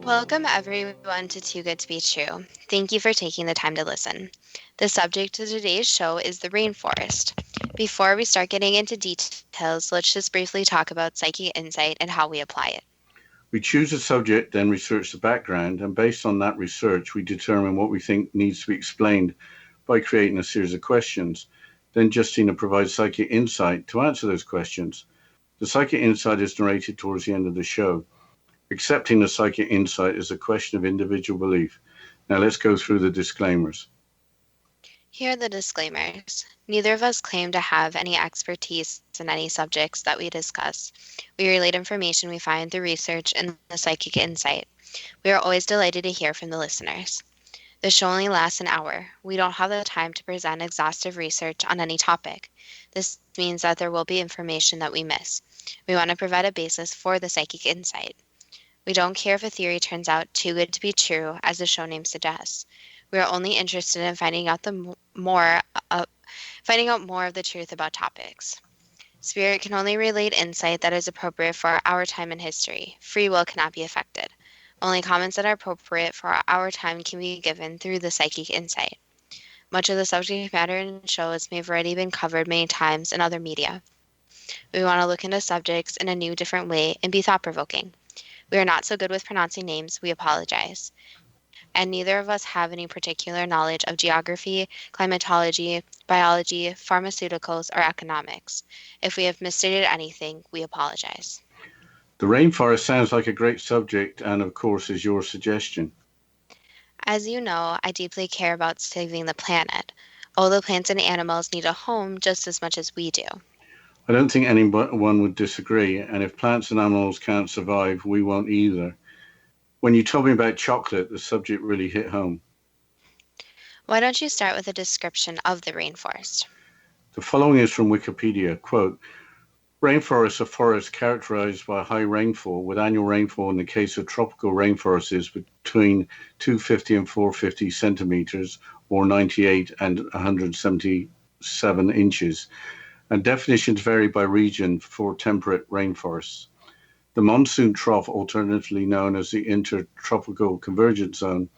Welcome everyone to Too Good to Be True. Thank you for taking the time to listen. The subject of today's show is the rainforest. Before we start getting into details, let's just briefly talk about psychic insight and how we apply it. We choose a subject, then research the background, and based on that research, we determine what we think needs to be explained by creating a series of questions. Then Justina provides psychic insight to answer those questions. The psychic insight is narrated towards the end of the show. Accepting the psychic insight is a question of individual belief. Now let's go through the disclaimers. Here are the disclaimers. Neither of us claim to have any expertise in any subjects that we discuss. We relate information we find through research and the psychic insight. We are always delighted to hear from the listeners. The show only lasts an hour. We don't have the time to present exhaustive research on any topic. This means that there will be information that we miss. We want to provide a basis for the psychic insight. We don't care if a theory turns out too good to be true, as the show name suggests. We are only interested in finding out more of the truth about topics. Spirit can only relate insight that is appropriate for our time in history. Free will cannot be affected. Only comments that are appropriate for our time can be given through the psychic insight. Much of the subject matter in shows may have already been covered many times in other media. We want to look into subjects in a new, different way and be thought-provoking. We are not so good with pronouncing names, we apologize. And neither of us have any particular knowledge of geography, climatology, biology, pharmaceuticals, or economics. If we have misstated anything, we apologize. The rainforest sounds like a great subject and, of course, is your suggestion. As you know, I deeply care about saving the planet. All the plants and animals need a home just as much as we do. I don't think anyone would disagree, and if plants and animals can't survive, we won't either. When you told me about chocolate, the subject really hit home. Why don't you start with a description of the rainforest? The following is from Wikipedia, quote, rainforests are forests characterized by high rainfall, with annual rainfall in the case of tropical rainforests is between 250 and 450 centimetres, or 98 and 177 inches, and definitions vary by region for temperate rainforests. The monsoon trough, alternatively known as the intertropical convergence zone,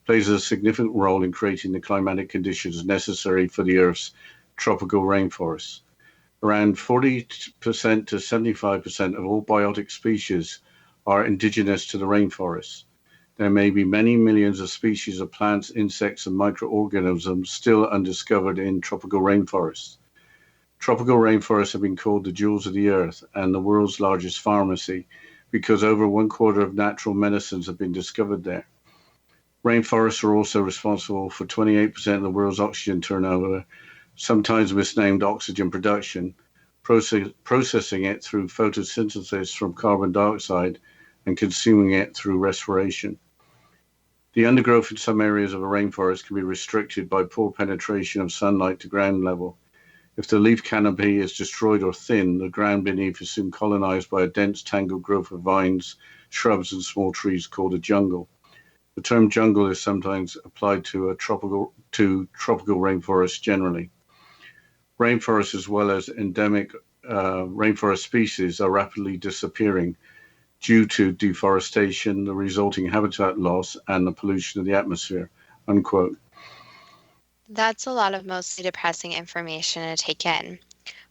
plays a significant role in creating the climatic conditions necessary for the Earth's tropical rainforests. Around 40% to 75% of all biotic species are indigenous to the rainforests. There may be many millions of species of plants, insects, and microorganisms still undiscovered in tropical rainforests. Tropical rainforests have been called the jewels of the earth and the world's largest pharmacy because over 1/4 of natural medicines have been discovered there. Rainforests are also responsible for 28% of the world's oxygen turnover, sometimes misnamed oxygen production, processing it through photosynthesis from carbon dioxide and consuming it through respiration. The undergrowth in some areas of a rainforest can be restricted by poor penetration of sunlight to ground level. If the leaf canopy is destroyed or thinned, the ground beneath is soon colonized by a dense tangled growth of vines, shrubs, and small trees called a jungle. The term jungle is sometimes applied to tropical rainforests generally. Rainforests, as well as endemic rainforest species, are rapidly disappearing due to deforestation, the resulting habitat loss, and the pollution of the atmosphere, unquote. That's a lot of mostly depressing information to take in.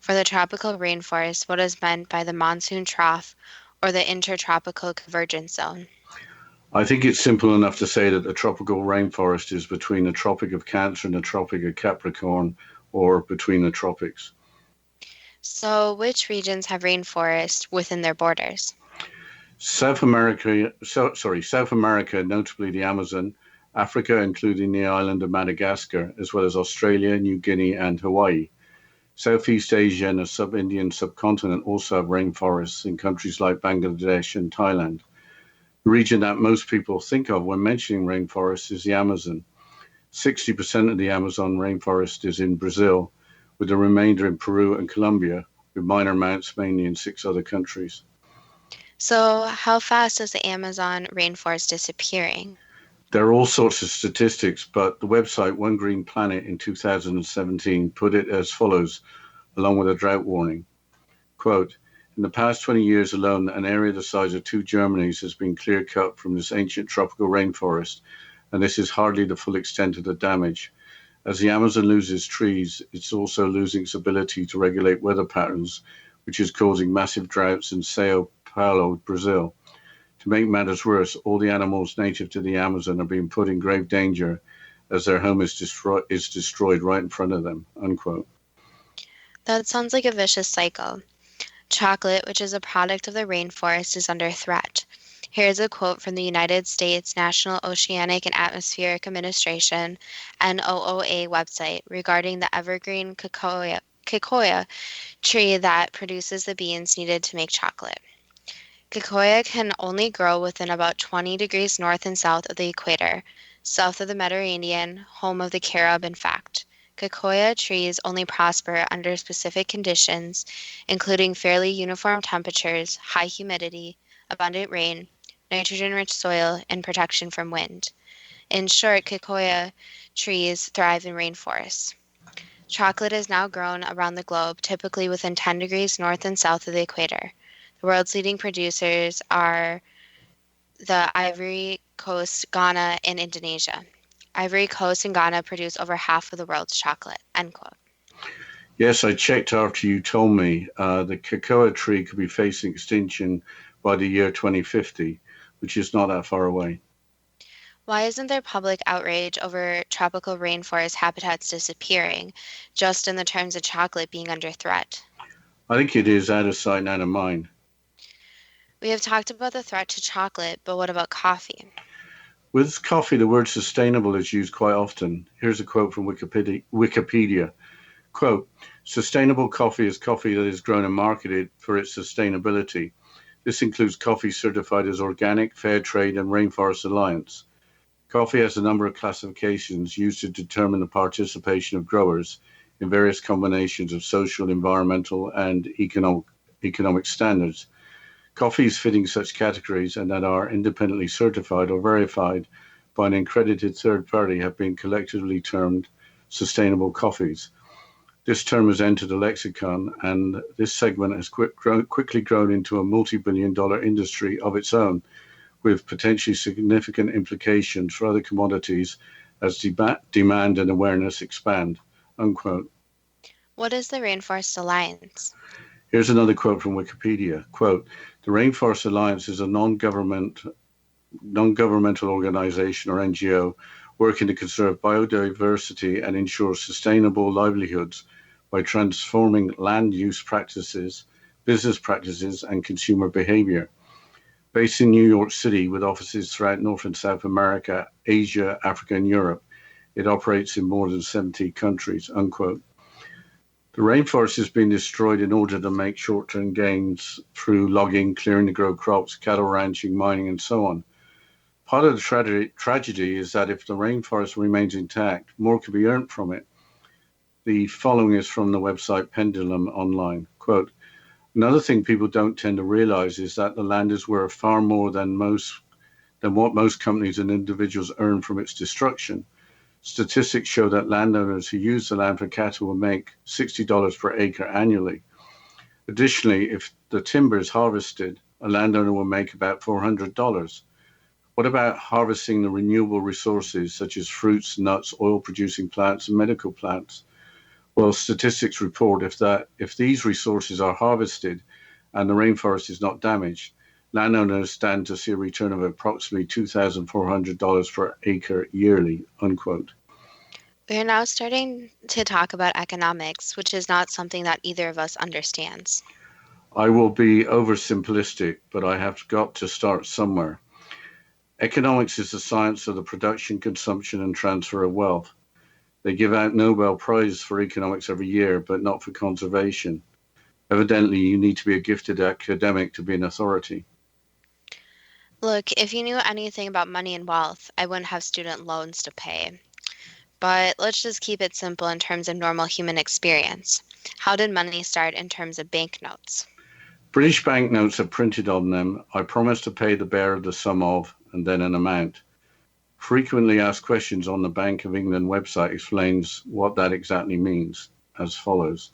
For the tropical rainforest, what is meant by the monsoon trough or the intertropical convergence zone? I think it's simple enough to say that the tropical rainforest is between the Tropic of Cancer and the Tropic of Capricorn, or between the tropics. So, which regions have rainforests within their borders? South America, notably the Amazon, Africa, including the island of Madagascar, as well as Australia, New Guinea, and Hawaii. Southeast Asia and the sub-Indian subcontinent also have rainforests in countries like Bangladesh and Thailand. The region that most people think of when mentioning rainforests is the Amazon. 60% of the Amazon rainforest is in Brazil, with the remainder in Peru and Colombia, with minor amounts mainly in 6 other countries. So, how fast is the Amazon rainforest disappearing? There are all sorts of statistics, but the website One Green Planet in 2017 put it as follows, along with a drought warning. Quote, In the past 20 years alone, an area the size of two Germanys has been clear-cut from this ancient tropical rainforest, and this is hardly the full extent of the damage. As the Amazon loses trees, it's also losing its ability to regulate weather patterns, which is causing massive droughts in Sao Paulo, Brazil. To make matters worse, all the animals native to the Amazon are being put in grave danger as their home is destroyed right in front of them, unquote. That sounds like a vicious cycle. Chocolate, which is a product of the rainforest, is under threat. Here's a quote from the United States National Oceanic and Atmospheric Administration (NOAA) website regarding the evergreen kikoya tree that produces the beans needed to make chocolate. Kikoya can only grow within about 20 degrees north and south of the equator, south of the Mediterranean, home of the Carib, in fact. Kikoya trees only prosper under specific conditions, including fairly uniform temperatures, high humidity, abundant rain, nitrogen-rich soil, and protection from wind. In short, kikoya trees thrive in rainforests. Chocolate is now grown around the globe, typically within 10 degrees north and south of the equator. The world's leading producers are the Ivory Coast, Ghana, and Indonesia. Ivory Coast and Ghana produce over half of the world's chocolate, end quote. Yes, I checked after you told me the cocoa tree could be facing extinction by the year 2050, which is not that far away. Why isn't there public outrage over tropical rainforest habitats disappearing, just in the terms of chocolate being under threat? I think it is out of sight and out of mind. We have talked about the threat to chocolate, but what about coffee? With coffee, the word sustainable is used quite often. Here's a quote from Wikipedia. Quote, sustainable coffee is coffee that is grown and marketed for its sustainability. This includes coffee certified as organic, fair trade, and Rainforest Alliance. Coffee has a number of classifications used to determine the participation of growers in various combinations of social, environmental, and economic standards. Coffees fitting such categories and that are independently certified or verified by an accredited third party have been collectively termed sustainable coffees. This term has entered the lexicon, and this segment has quickly grown into a multi-billion-dollar industry of its own, with potentially significant implications for other commodities as demand and awareness expand, unquote. What is the Rainforest Alliance? Here's another quote from Wikipedia. Quote, the Rainforest Alliance is a non-governmental organization or NGO working to conserve biodiversity and ensure sustainable livelihoods by transforming land use practices, business practices, and consumer behavior. Based in New York City with offices throughout North and South America, Asia, Africa, and Europe, it operates in more than 70 countries, unquote. The rainforest is being destroyed in order to make short-term gains through logging, clearing to grow crops, cattle ranching, mining, and so on. Part of the tragedy is that if the rainforest remains intact, more could be earned from it. The following is from the website Pendulum Online. Quote, another thing people don't tend to realize is that the land is worth far more than what most companies and individuals earn from its destruction. Statistics show that landowners who use the land for cattle will make $60 per acre annually. Additionally, if the timber is harvested, a landowner will make about $400. What about harvesting the renewable resources such as fruits, nuts, oil-producing plants, and medical plants? Well, statistics report if these resources are harvested and the rainforest is not damaged, landowners stand to see a return of approximately $2,400 per acre yearly, unquote. We are now starting to talk about economics, which is not something that either of us understands. I will be oversimplistic, but I have got to start somewhere. Economics is the science of the production, consumption, and transfer of wealth. They give out Nobel Prize for economics every year, but not for conservation. Evidently, you need to be a gifted academic to be an authority. Look, if you knew anything about money and wealth, I wouldn't have student loans to pay. But let's just keep it simple in terms of normal human experience. How did money start in terms of banknotes? British banknotes are printed on them. I promise to pay the bearer the sum of, and then an amount. Frequently asked questions on the Bank of England website explains what that exactly means, as follows.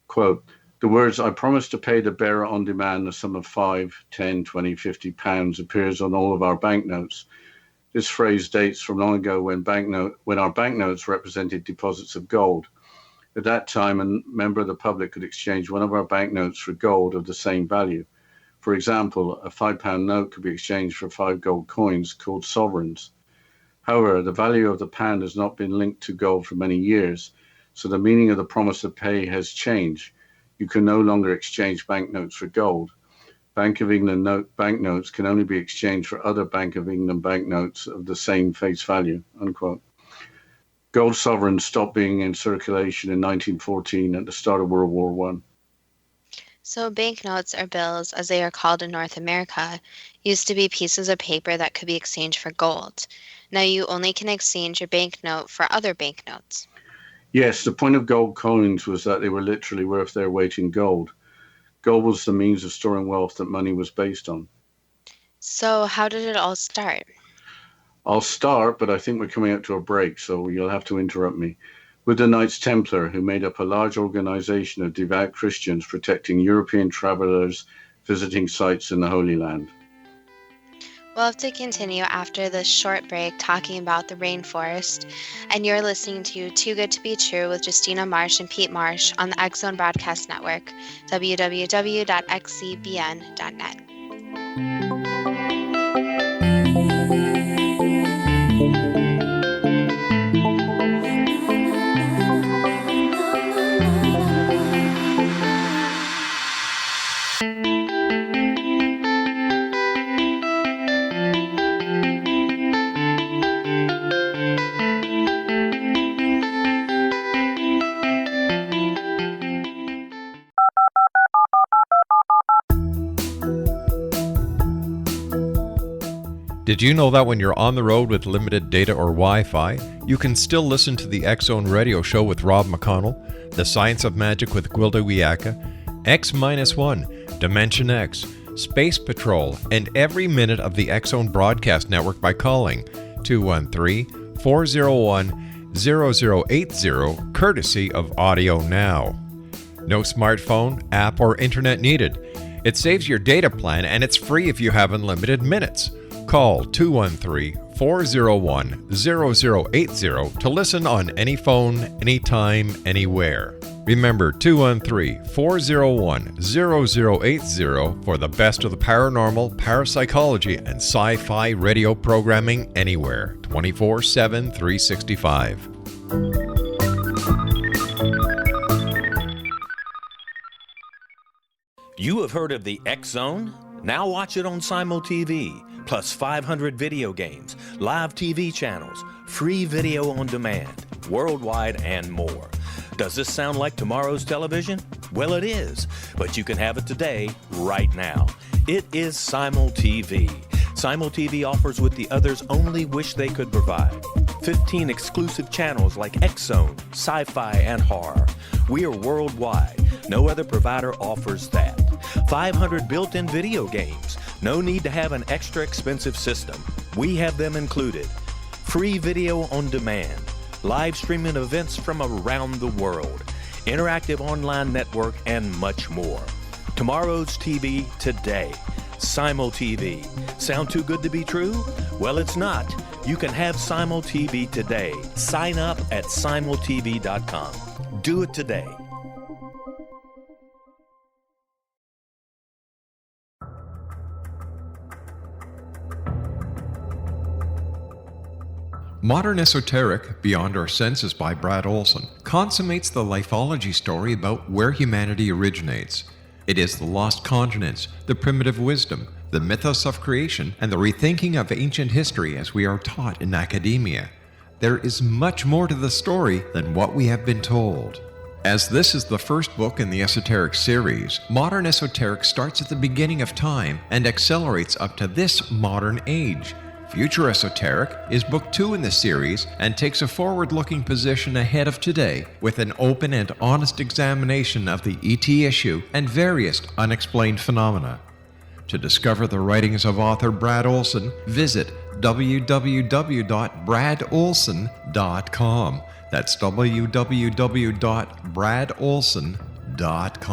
Quote, The words "I promise to pay the bearer on demand the sum of 5, 10, 20, 50 pounds" appears on all of our banknotes. This phrase dates from long ago when our banknotes represented deposits of gold. At that time, a member of the public could exchange one of our banknotes for gold of the same value. For example, a £5 note could be exchanged for 5 gold coins called sovereigns. However, the value of the pound has not been linked to gold for many years, so the meaning of the promise to pay has changed. You can no longer exchange banknotes for gold. Bank of England banknotes can only be exchanged for other Bank of England banknotes of the same face value, unquote. Gold sovereigns stopped being in circulation in 1914 at the start of World War I. So banknotes, or bills, as they are called in North America, used to be pieces of paper that could be exchanged for gold. Now you only can exchange your banknote for other banknotes. Yes, the point of gold coins was that they were literally worth their weight in gold. Gold was the means of storing wealth that money was based on. So how did it all start? I'll start, but I think we're coming up to a break, so you'll have to interrupt me. With the Knights Templar, who made up a large organization of devout Christians protecting European travelers visiting sites in the Holy Land. We'll have to continue after this short break talking about the rainforest, and you're listening to Too Good to Be True with Justina Marsh and Pete Marsh on the X Zone Broadcast Network, www.xcbn.net. Did you know that when you're on the road with limited data or Wi-Fi, you can still listen to the X Zone Radio Show with Rob McConnell, The Science of Magic with Gwilda Wiyaka, X-1, Dimension X, Space Patrol, and every minute of the X Zone Broadcast Network by calling 213-401-0080, courtesy of Audio Now. No smartphone, app, or internet needed. It saves your data plan and it's free if you have unlimited minutes. Call 213-401-0080 to listen on any phone, anytime, anywhere. Remember 213-401-0080 for the best of the paranormal, parapsychology, and sci-fi radio programming anywhere, 24/7, 365. You have heard of the X Zone? Now watch it on Simul TV. Plus 500 video games, live TV channels, free video on demand, worldwide, and more. Does this sound like tomorrow's television? Well, it is, but you can have it today, right now. It is Simul TV. Simul TV offers what the others only wish they could provide. 15 exclusive channels like X Zone, sci-fi, and horror. We are worldwide. No other provider offers that. 500 built-in video games. No need to have an extra expensive system. We have them included. Free video on demand. Live streaming events from around the world. Interactive online network, and much more. Tomorrow's TV today. Simul TV. Sound too good to be true? Well, it's not. You can have Simul TV today. Sign up at simultv.com. Do it today. Modern Esoteric, Beyond Our Senses by Brad Olson, consummates the lifeology story about where humanity originates. It is the lost continents, the primitive wisdom, the mythos of creation, and the rethinking of ancient history as we are taught in academia. There is much more to the story than what we have been told. As this is the first book in the Esoteric series, Modern Esoteric starts at the beginning of time and accelerates up to this modern age. Future Esoteric is book 2 in the series and takes a forward-looking position ahead of today with an open and honest examination of the ET issue and various unexplained phenomena. To discover the writings of author Brad Olson, visit www.bradolson.com. That's www.bradolson.com. Welcome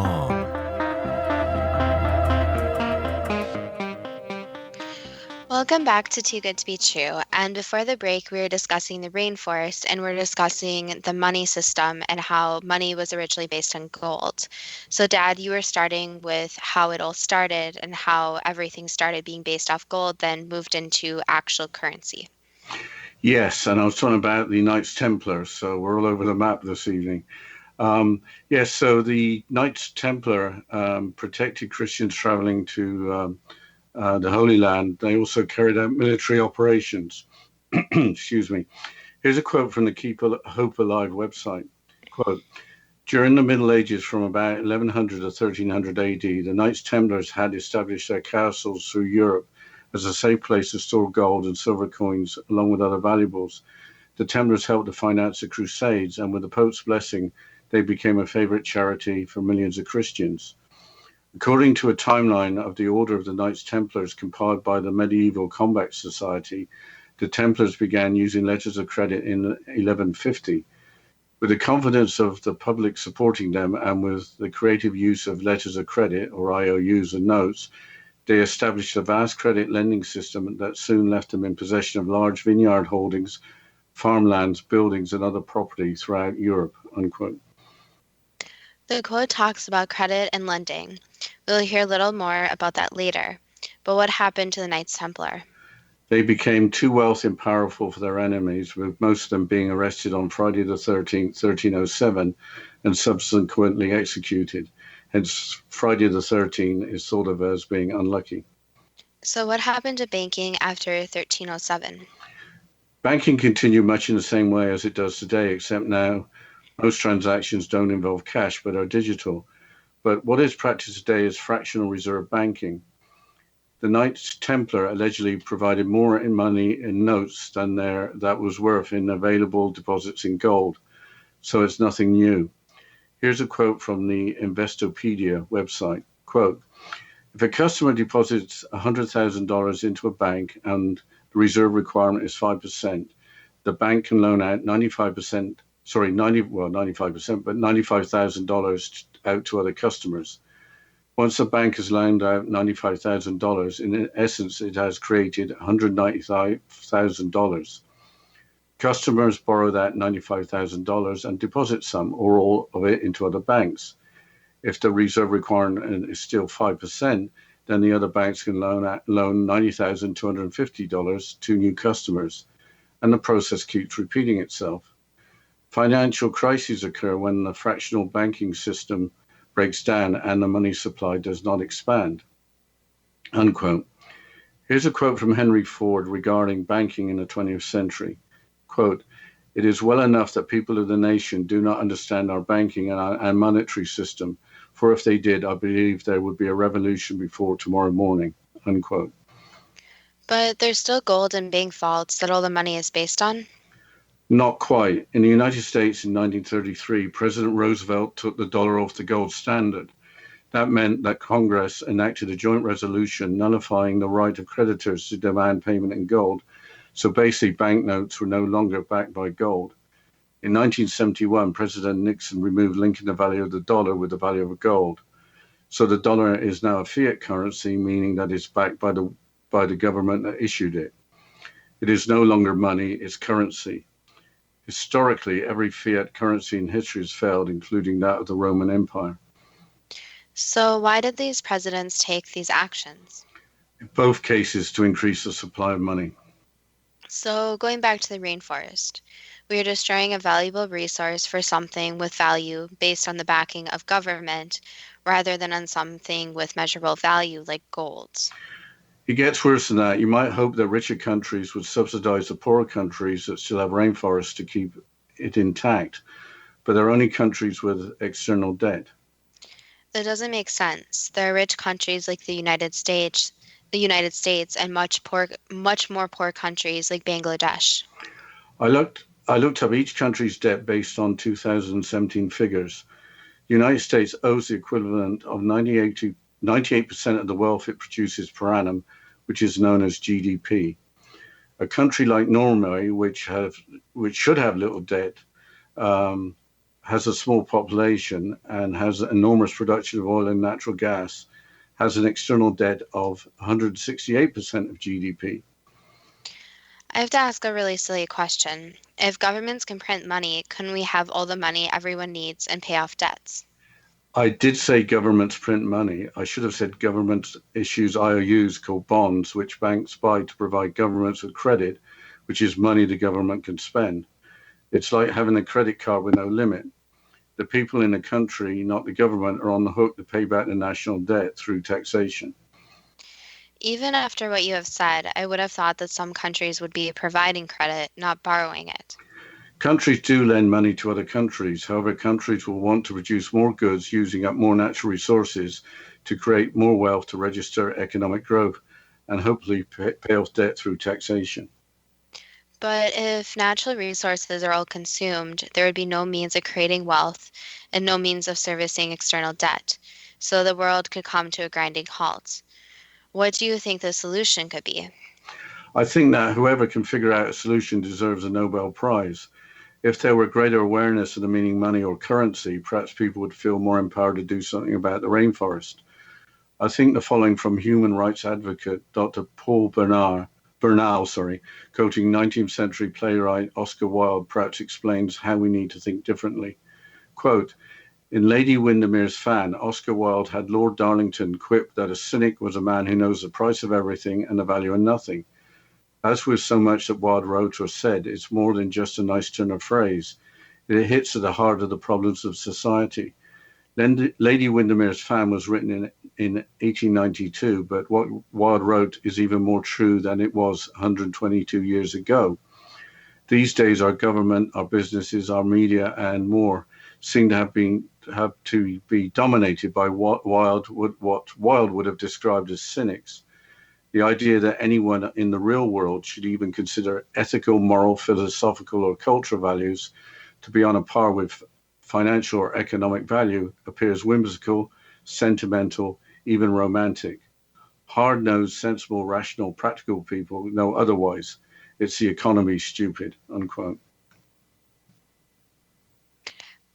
back to Too Good to Be True. And before the break, we were discussing the rainforest and we're discussing the money system and how money was originally based on gold. So, Dad, you were starting with how it all started and how everything started being based off gold, then moved into actual currency. Yes, and I was talking about the Knights Templar, so we're all over the map this evening. Yes, so the Knights Templar protected Christians traveling to the Holy Land. They also carried out military operations. Excuse me. Here's a quote from the Keep Hope Alive website. Quote, during the Middle Ages from about 1100 to 1300 AD, the Knights Templars had established their castles through Europe as a safe place to store gold and silver coins along with other valuables. The Templars helped to finance the Crusades, and with the Pope's blessing, they became a favorite charity for millions of Christians. According to a timeline of the Order of the Knights Templars compiled by the Medieval Combat Society, the Templars began using letters of credit in 1150. With the confidence of the public supporting them and with the creative use of letters of credit, or IOUs, and notes, they established a vast credit lending system that soon left them in possession of large vineyard holdings, farmlands, buildings, and other property throughout Europe, unquote. The quote talks about credit and lending. We'll hear a little more about that later. But what happened to the Knights Templar? They became too wealthy and powerful for their enemies, with most of them being arrested on Friday the 13th, 1307, and subsequently executed. Hence, Friday the 13th is thought of as being unlucky. So, what happened to banking after 1307? Banking continued much in the same way as it does today, except now most transactions don't involve cash but are digital. But what is practiced today is fractional reserve banking. The Knights Templar allegedly provided more in money in notes than that was worth in available deposits in gold, so it's nothing new. Here's a quote from the Investopedia website. Quote, if a customer deposits $100,000 into a bank and the reserve requirement is 5%, the bank can loan out 95%, but $95,000 out to other customers. Once a bank has loaned out $95,000, in essence, it has created $195,000. Customers borrow that $95,000 and deposit some or all of it into other banks. If the reserve requirement is still 5%, then the other banks can loan $90,250 to new customers, and the process keeps repeating itself. Financial crises occur when the fractional banking system breaks down and the money supply does not expand, unquote. Here's a quote from Henry Ford regarding banking in the 20th century. Quote, it is well enough that people of the nation do not understand our banking and monetary system, for if they did, I believe there would be a revolution before tomorrow morning, unquote. But there's still gold in bank vaults that all the money is based on? Not quite. In the United States in 1933, President Roosevelt took the dollar off the gold standard. That meant that Congress enacted a joint resolution nullifying the right of creditors to demand payment in gold. So basically, banknotes were no longer backed by gold. In 1971, President Nixon removed linking the value of the dollar with the value of gold. So the dollar is now a fiat currency, meaning that it's backed by the government that issued it. It is no longer money, it's currency. Historically, every fiat currency in history has failed, including that of the Roman Empire. So why did these presidents take these actions? In both cases, to increase the supply of money. So going back to the rainforest, we are destroying a valuable resource for something with value based on the backing of government rather than on something with measurable value like gold. It gets worse than that. You might hope that richer countries would subsidize the poorer countries that still have rainforests to keep it intact, but they're only countries with external debt. That doesn't make sense. There are rich countries like the United States, and much more poor countries like Bangladesh. I looked up each country's debt based on 2017 figures. The United States owes the equivalent of 98% of the wealth it produces per annum, which is known as GDP. A country like Norway, which should have little debt, has a small population and has enormous production of oil and natural gas, has an external debt of 168% of GDP. I have to ask a really silly question. If governments can print money, couldn't we have all the money everyone needs and pay off debts? I did say governments print money. I should have said government issues IOUs called bonds, which banks buy to provide governments with credit, which is money the government can spend. It's like having a credit card with no limit. The people in the country, not the government, are on the hook to pay back the national debt through taxation. Even after what you have said, I would have thought that some countries would be providing credit, not borrowing it. Countries do lend money to other countries. However, countries will want to produce more goods using up more natural resources to create more wealth to register economic growth and hopefully pay off debt through taxation. But if natural resources are all consumed, there would be no means of creating wealth and no means of servicing external debt. So the world could come to a grinding halt. What do you think the solution could be? I think that whoever can figure out a solution deserves a Nobel Prize. If there were greater awareness of the meaning money or currency, perhaps people would feel more empowered to do something about the rainforest. I think the following from human rights advocate Dr. Paul Bernal, quoting 19th century playwright Oscar Wilde, perhaps explains how we need to think differently. Quote, in Lady Windermere's Fan, Oscar Wilde had Lord Darlington quip that a cynic was a man who knows the price of everything and the value of nothing. As with so much that Wilde wrote or said, it's more than just a nice turn of phrase. It hits at the heart of the problems of society. Lady Windermere's Fan was written in 1892, but what Wilde wrote is even more true than it was 122 years ago. These days, our government, our businesses, our media, and more seem to have to be dominated by what Wilde would have described as cynics. The idea that anyone in the real world should even consider ethical, moral, philosophical, or cultural values to be on a par with financial or economic value appears whimsical, sentimental, even romantic. Hard-nosed, sensible, rational, practical people know otherwise. It's the economy, stupid, unquote.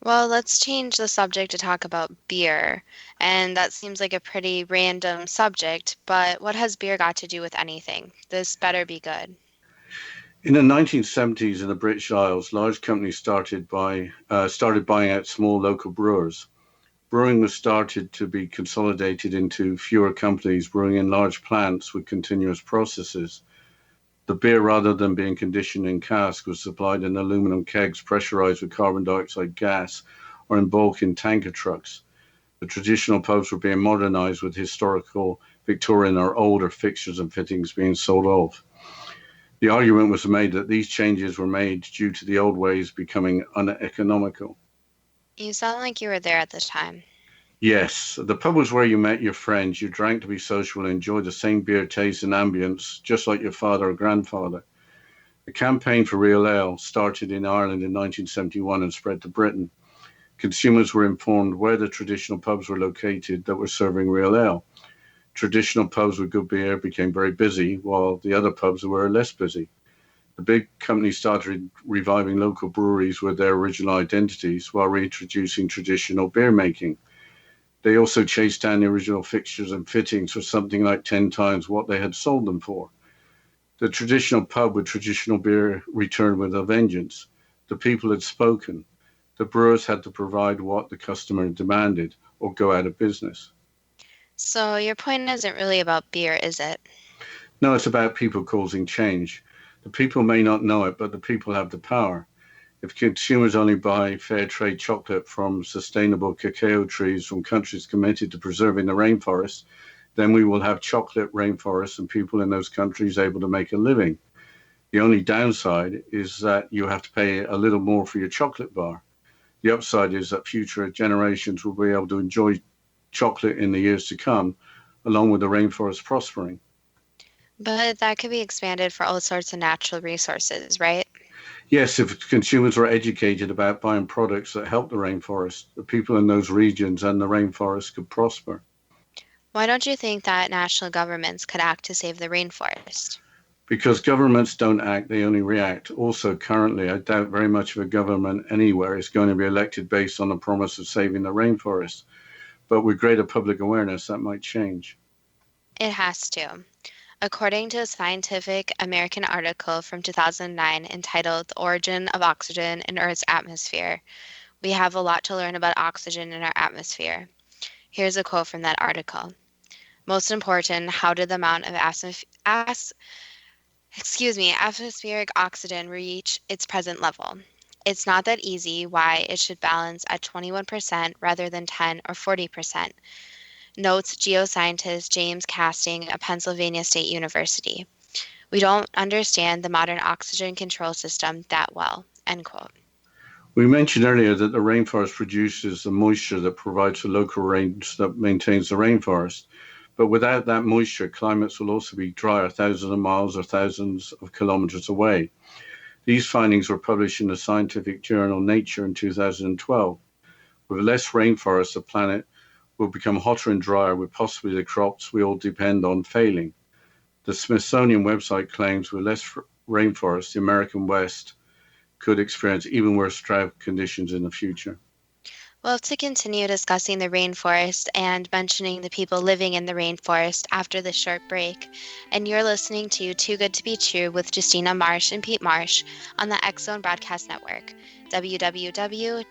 Well, let's change the subject to talk about beer. And that seems like a pretty random subject, but what has beer got to do with anything? This better be good. In the 1970s in the British Isles, large companies started buying out small local brewers. Brewing was started to be consolidated into fewer companies brewing in large plants with continuous processes. The beer, rather than being conditioned in cask, was supplied in aluminum kegs pressurized with carbon dioxide gas or in bulk in tanker trucks. The traditional pubs were being modernized with historical Victorian or older fixtures and fittings being sold off. The argument was made that these changes were made due to the old ways becoming uneconomical. You sound like you were there at the time. Yes, the pub was where you met your friends. You drank to be social and enjoyed the same beer taste and ambience, just like your father or grandfather. The campaign for real ale started in Ireland in 1971 and spread to Britain. Consumers were informed where the traditional pubs were located that were serving real ale. Traditional pubs with good beer became very busy, while the other pubs were less busy. The big companies started reviving local breweries with their original identities while reintroducing traditional beer making. They also chased down the original fixtures and fittings for something like 10 times what they had sold them for. The traditional pub with traditional beer returned with a vengeance. The people had spoken. The brewers had to provide what the customer demanded or go out of business. So your point isn't really about beer, is it? No, it's about people causing change. The people may not know it, but the people have the power. If consumers only buy fair trade chocolate from sustainable cacao trees from countries committed to preserving the rainforest, then we will have chocolate rainforests and people in those countries able to make a living. The only downside is that you have to pay a little more for your chocolate bar. The upside is that future generations will be able to enjoy chocolate in the years to come, along with the rainforest prospering. But that could be expanded for all sorts of natural resources, right? Yes, if consumers were educated about buying products that help the rainforest, the people in those regions and the rainforest could prosper. Why don't you think that national governments could act to save the rainforest? Because governments don't act, they only react. Also, currently, I doubt very much of a government anywhere is going to be elected based on the promise of saving the rainforest. But with greater public awareness, that might change. It has to. According to a Scientific American article from 2009 entitled The Origin of Oxygen in Earth's Atmosphere, we have a lot to learn about oxygen in our atmosphere. Here's a quote from that article. Most important, how did the amount of atmospheric oxygen reach its present level? It's not that easy why it should balance at 21% rather than 10 or 40%, notes geoscientist James Casting of Pennsylvania State University. We don't understand the modern oxygen control system that well, end quote. We mentioned earlier that the rainforest produces the moisture that provides the local range that maintains the rainforest. But without that moisture, climates will also be drier thousands of miles or thousands of kilometers away. These findings were published in the scientific journal Nature in 2012. With less rainforest, the planet will become hotter and drier, with possibly the crops we all depend on failing. The Smithsonian website claims with less rainforest, the American West could experience even worse drought conditions in the future. Well, to continue discussing the rainforest and mentioning the people living in the rainforest after this short break, and you're listening to Too Good to Be True with Justina Marsh and Pete Marsh on the X Zone Broadcast Network, www.xzbn.net.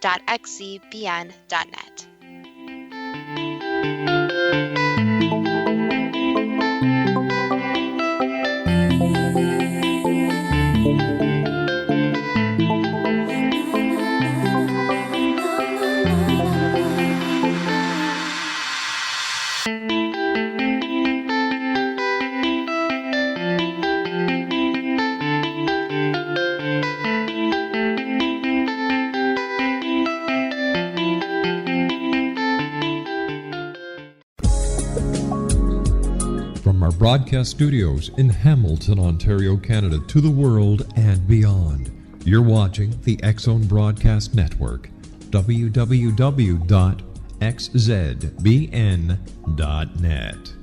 From our broadcast studios in Hamilton, Ontario, Canada, to the world and beyond, you're watching the X Zone Broadcast Network, www.xzbn.net.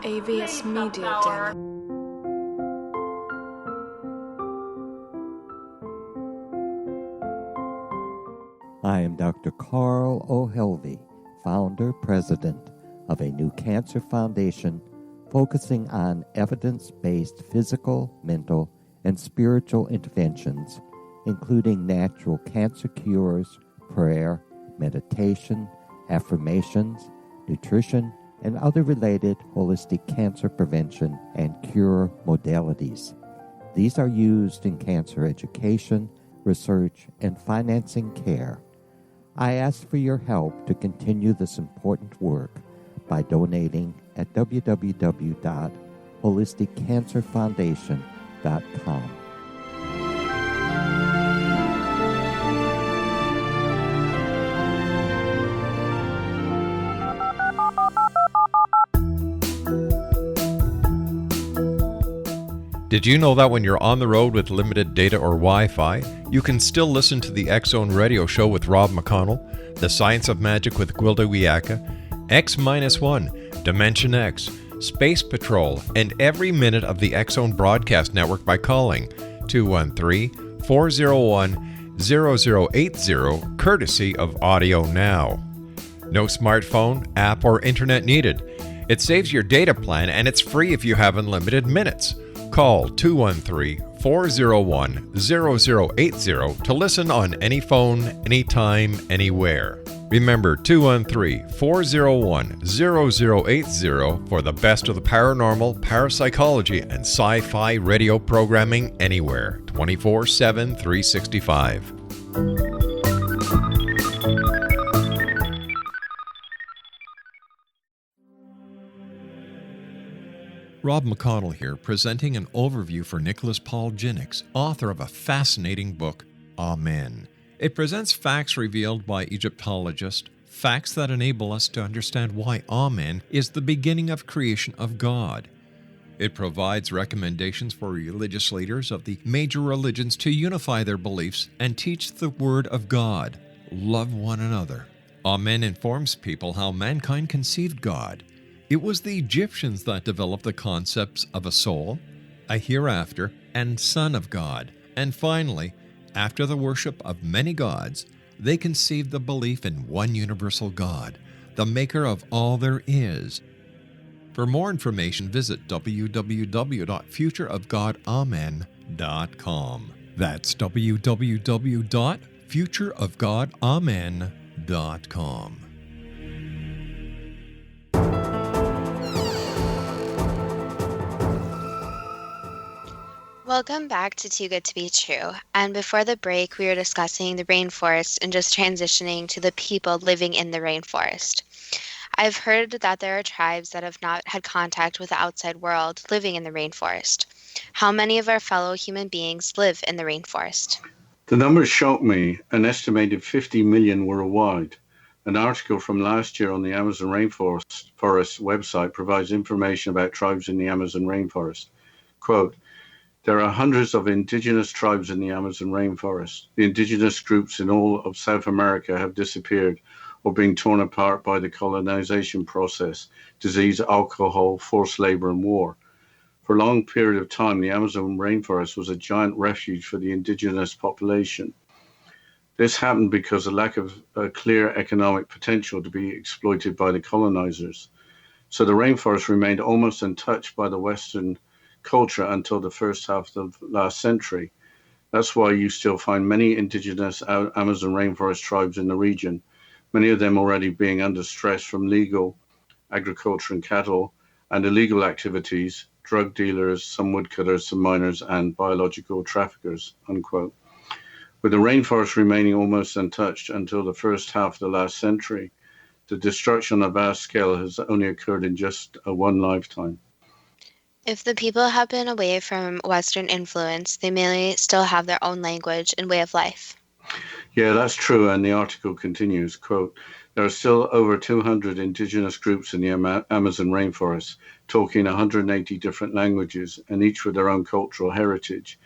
AVS Media Den. I am Dr. Carl O'Helvey, founder, president of a new cancer foundation focusing on evidence-based physical, mental, and spiritual interventions, including natural cancer cures, prayer, meditation, affirmations, nutrition, and other related holistic cancer prevention and cure modalities. These are used in cancer education, research, and financing care. I ask for your help to continue this important work by donating at www.holisticcancerfoundation.com. Did you know that when you're on the road with limited data or Wi-Fi, you can still listen to the X Zone Radio Show with Rob McConnell, The Science of Magic with Gwilda Wiyaka, X-1, Dimension X, Space Patrol, and every minute of the X Zone Broadcast Network by calling 213-401-0080, courtesy of Audio Now. No smartphone, app, or internet needed. It saves your data plan and it's free if you have unlimited minutes. Call 213-401-0080 to listen on any phone, anytime, anywhere. Remember 213-401-0080 for the best of the paranormal, parapsychology, and sci-fi radio programming anywhere, 24/7, 365. Rob McConnell here, presenting an overview for Nicholas Paul Jennings, author of a fascinating book, Amen. It presents facts revealed by Egyptologists, facts that enable us to understand why Amen is the beginning of creation of God. It provides recommendations for religious leaders of the major religions to unify their beliefs and teach the Word of God. Love one another. Amen informs people how mankind conceived God, It was the Egyptians that developed the concepts of a soul, a hereafter, and Son of God. And finally, after the worship of many gods, they conceived the belief in one universal God, the maker of all there is. For more information, visit www.futureofgodamen.com. That's www.futureofgodamen.com. Welcome back to Too Good to Be True. And before the break, we were discussing the rainforest and just transitioning to the people living in the rainforest. I've heard that there are tribes that have not had contact with the outside world living in the rainforest. How many of our fellow human beings live in the rainforest? The numbers shocked me, an estimated 50 million worldwide. An article from last year on the Amazon Rainforest website provides information about tribes in the Amazon rainforest. Quote, there are hundreds of indigenous tribes in the Amazon rainforest. The indigenous groups in all of South America have disappeared or been torn apart by the colonization process, disease, alcohol, forced labor, and war. For a long period of time, the Amazon rainforest was a giant refuge for the indigenous population. This happened because of lack of a clear economic potential to be exploited by the colonizers. So the rainforest remained almost untouched by the Western culture until the first half of the last century. That's why you still find many indigenous Amazon rainforest tribes in the region, many of them already being under stress from legal agriculture and cattle and illegal activities, drug dealers, some woodcutters, some miners, and biological traffickers, unquote. With the rainforest remaining almost untouched until the first half of the last century, the destruction on a vast scale has only occurred in just one lifetime. If the people have been away from Western influence, they may still have their own language and way of life. Yeah, that's true. And the article continues, quote, there are still over 200 indigenous groups in the Amazon rainforest talking 180 different languages and each with their own cultural heritage.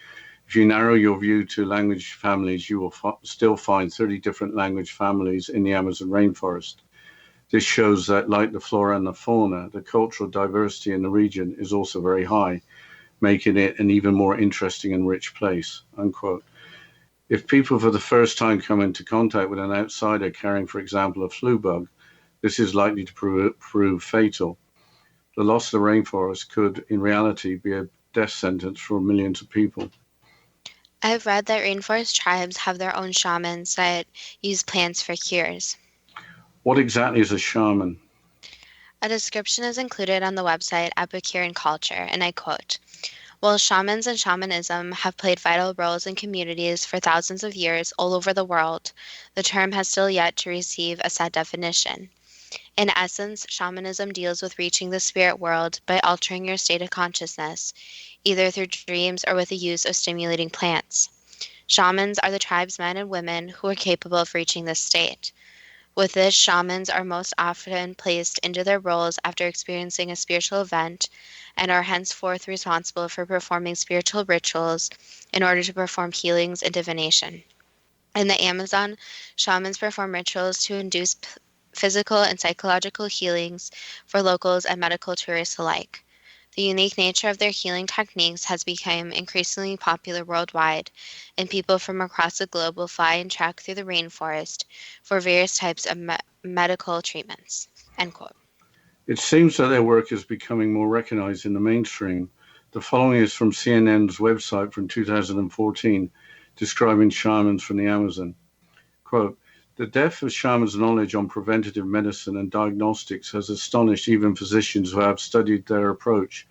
If you narrow your view to language families, you will still find 30 different language families in the Amazon rainforest. This shows that, like the flora and the fauna, the cultural diversity in the region is also very high, making it an even more interesting and rich place, unquote. If people for the first time come into contact with an outsider carrying, for example, a flu bug, this is likely to prove fatal. The loss of the rainforest could, in reality, be a death sentence for millions of people. I've read that rainforest tribes have their own shamans that use plants for cures. What exactly is a shaman? A description is included on the website Epicurean Culture, and I quote, while shamans and shamanism have played vital roles in communities for thousands of years all over the world, the term has still yet to receive a set definition. In essence, shamanism deals with reaching the spirit world by altering your state of consciousness, either through dreams or with the use of stimulating plants. Shamans are the tribesmen and women who are capable of reaching this state. With this, shamans are most often placed into their roles after experiencing a spiritual event and are henceforth responsible for performing spiritual rituals in order to perform healings and divination. In the Amazon, shamans perform rituals to induce physical and psychological healings for locals and medical tourists alike. The unique nature of their healing techniques has become increasingly popular worldwide, and people from across the globe will fly and trek through the rainforest for various types of medical treatments. End quote. It seems that their work is becoming more recognized in the mainstream. The following is from CNN's website from 2014, describing shamans from the Amazon. Quote, the depth of shamans' knowledge on preventative medicine and diagnostics has astonished even physicians who have studied their approach.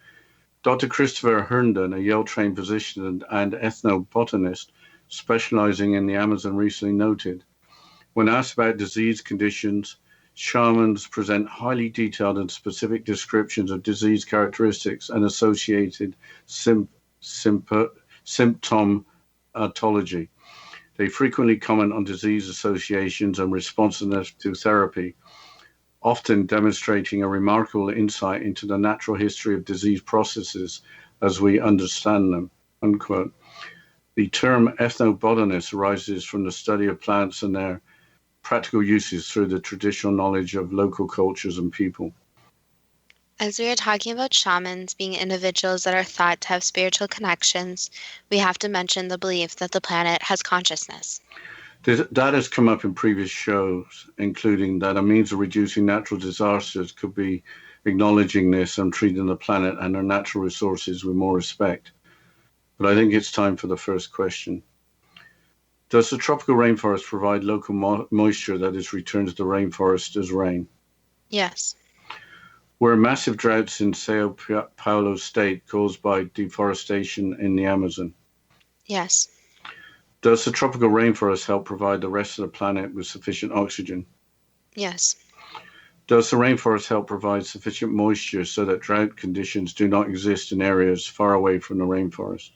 Dr. Christopher Herndon, a Yale-trained physician and ethnobotanist specializing in the Amazon, recently noted, when asked about disease conditions, shamans present highly detailed and specific descriptions of disease characteristics and associated symptomatology. They frequently comment on disease associations and responsiveness to therapy, often demonstrating a remarkable insight into the natural history of disease processes as we understand them, unquote. The term ethnobotanist arises from the study of plants and their practical uses through the traditional knowledge of local cultures and people. As we are talking about shamans being individuals that are thought to have spiritual connections, we have to mention the belief that the planet has consciousness. That has come up in previous shows, including that a means of reducing natural disasters could be acknowledging this and treating the planet and our natural resources with more respect. But I think it's time for the first question. Does the tropical rainforest provide local moisture that is returned to the rainforest as rain? Yes. Were massive droughts in Sao Paulo state caused by deforestation in the Amazon? Yes. Does the tropical rainforest help provide the rest of the planet with sufficient oxygen? Yes. Does the rainforest help provide sufficient moisture so that drought conditions do not exist in areas far away from the rainforest?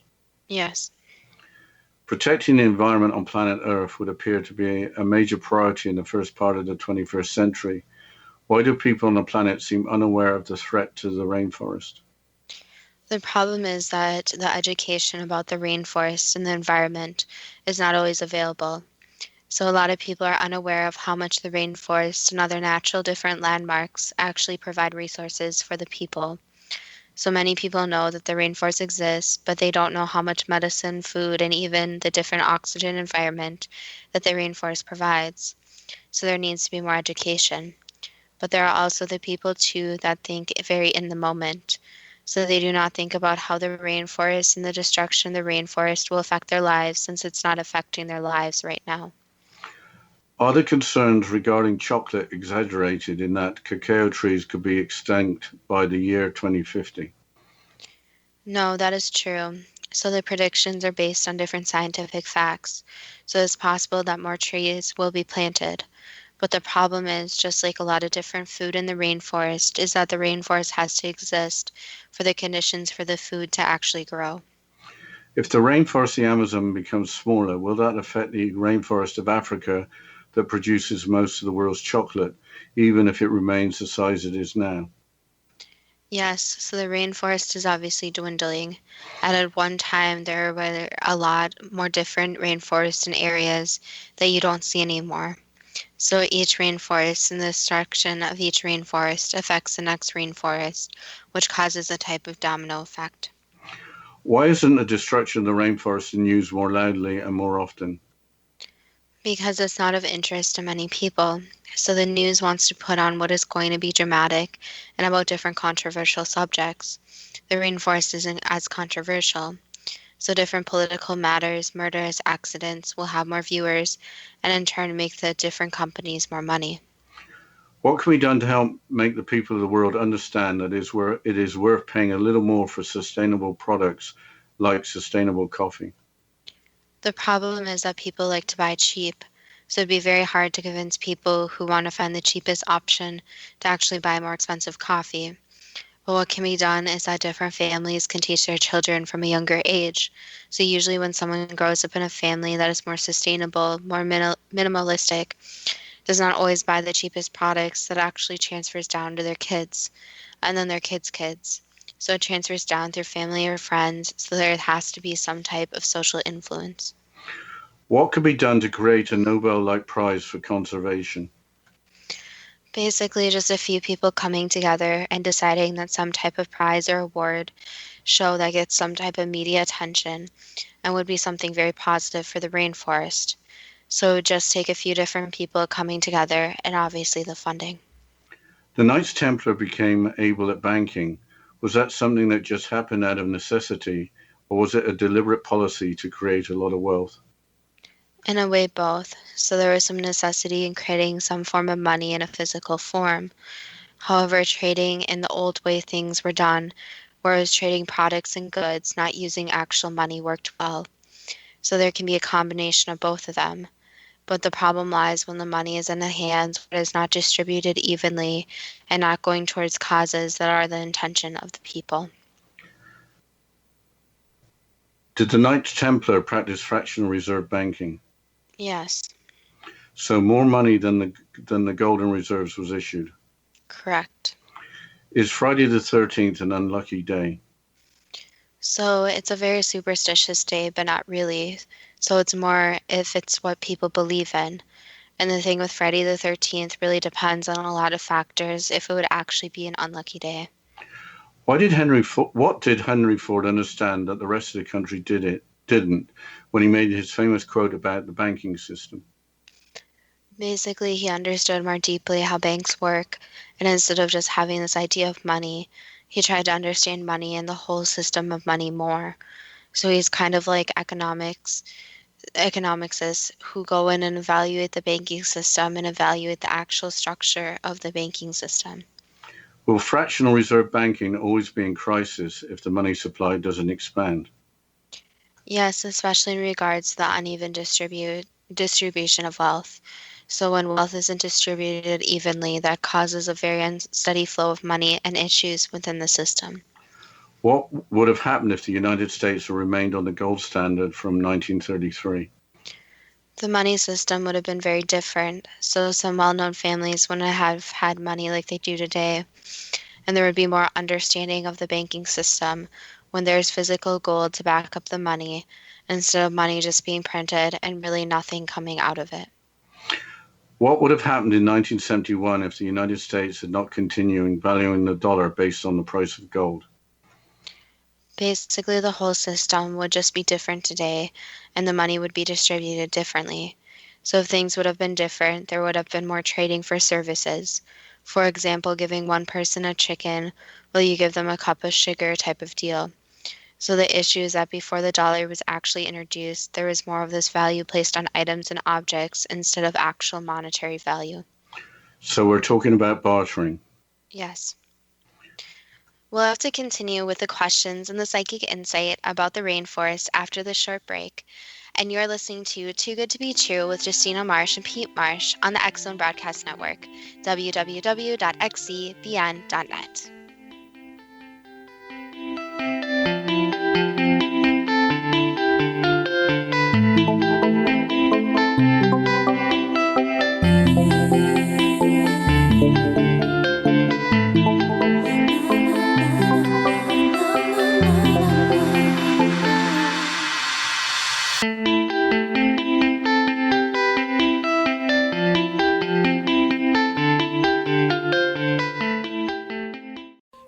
Yes. Protecting the environment on planet Earth would appear to be a major priority in the first part of the 21st century. Why do people on the planet seem unaware of the threat to the rainforest? The problem is that the education about the rainforest and the environment is not always available. So a lot of people are unaware of how much the rainforest and other natural different landmarks actually provide resources for the people. So many people know that the rainforest exists, but they don't know how much medicine, food, and even the different oxygen environment that the rainforest provides. So there needs to be more education. But there are also the people too that think very in the moment. So they do not think about how the rainforest and the destruction of the rainforest will affect their lives since it's not affecting their lives right now. Are the concerns regarding chocolate exaggerated in that cacao trees could be extinct by the year 2050? No, that is true. So the predictions are based on different scientific facts. So it's possible that more trees will be planted. But the problem is, just like a lot of different food in the rainforest, is that the rainforest has to exist for the conditions for the food to actually grow. If the rainforest of the Amazon becomes smaller, will that affect the rainforest of Africa that produces most of the world's chocolate, even if it remains the size it is now? Yes, so the rainforest is obviously dwindling. And at one time, there were a lot more different rainforests and areas that you don't see anymore. So each rainforest and the destruction of each rainforest affects the next rainforest, which causes a type of domino effect. Why isn't the destruction of the rainforest used more loudly and more often? Because it's not of interest to many people. So the news wants to put on what is going to be dramatic and about different controversial subjects. The rainforest isn't as controversial. So different political matters, murders, accidents will have more viewers and in turn make the different companies more money. What can be done to help make the people of the world understand that it is worth paying a little more for sustainable products like sustainable coffee? The problem is that people like to buy cheap. So it'd be very hard to convince people who want to find the cheapest option to actually buy more expensive coffee. But what can be done is that different families can teach their children from a younger age. So usually when someone grows up in a family that is more sustainable, more minimalistic, does not always buy the cheapest products, that actually transfers down to their kids and then their kids' kids. So it transfers down through family or friends, so there has to be some type of social influence. What could be done to create a Nobel-like prize for conservation? Basically, just a few people coming together and deciding that some type of prize or award show that gets some type of media attention and would be something very positive for the rainforest. So it would just take a few different people coming together and obviously the funding. The Knights Templar became able at banking. Was that something that just happened out of necessity, or was it a deliberate policy to create a lot of wealth? In a way, both. So there was some necessity in creating some form of money in a physical form. However, trading in the old way things were done, whereas trading products and goods, not using actual money, worked well. So there can be a combination of both of them. But the problem lies when the money is in the hands where it is not distributed evenly and not going towards causes that are the intention of the people. Did the Knights Templar practice fractional reserve banking? Yes, So more money than the golden reserves was issued. correct. Is Friday the 13th an unlucky day? So it's a very superstitious day, but not really. So it's more if it's what people believe in. And the thing with Friday the 13th really depends on a lot of factors if it would actually be an unlucky day. What did Henry Ford understand that the rest of the country didn't when he made his famous quote about the banking system? Basically, he understood more deeply how banks work, and instead of just having this idea of money, he tried to understand money and the whole system of money more. So he's kind of like economicists who go in and evaluate the banking system and evaluate the actual structure of the banking system. Will fractional reserve banking always be in crisis if the money supply doesn't expand? Yes, especially in regards to the uneven distribution of wealth. So when wealth isn't distributed evenly, that causes a very unsteady flow of money and issues within the system. What would have happened if the United States had remained on the gold standard from 1933? The money system would have been very different. So some well-known families wouldn't have had money like they do today. And there would be more understanding of the banking system when there's physical gold to back up the money instead of money just being printed and really nothing coming out of it. What would have happened in 1971 if the United States had not continued valuing the dollar based on the price of gold? Basically, the whole system would just be different today, and the money would be distributed differently. So if things would have been different, there would have been more trading for services. For example, giving one person a chicken while you give them a cup of sugar type of deal. So the issue is that before the dollar was actually introduced, there was more of this value placed on items and objects instead of actual monetary value. So we're talking about bartering. Yes. We'll have to continue with the questions and the psychic insight about the rainforest after this short break. And you're listening to Too Good to Be True with Justina Marsh and Pete Marsh on the X Zone Broadcast Network, www.xzbn.net.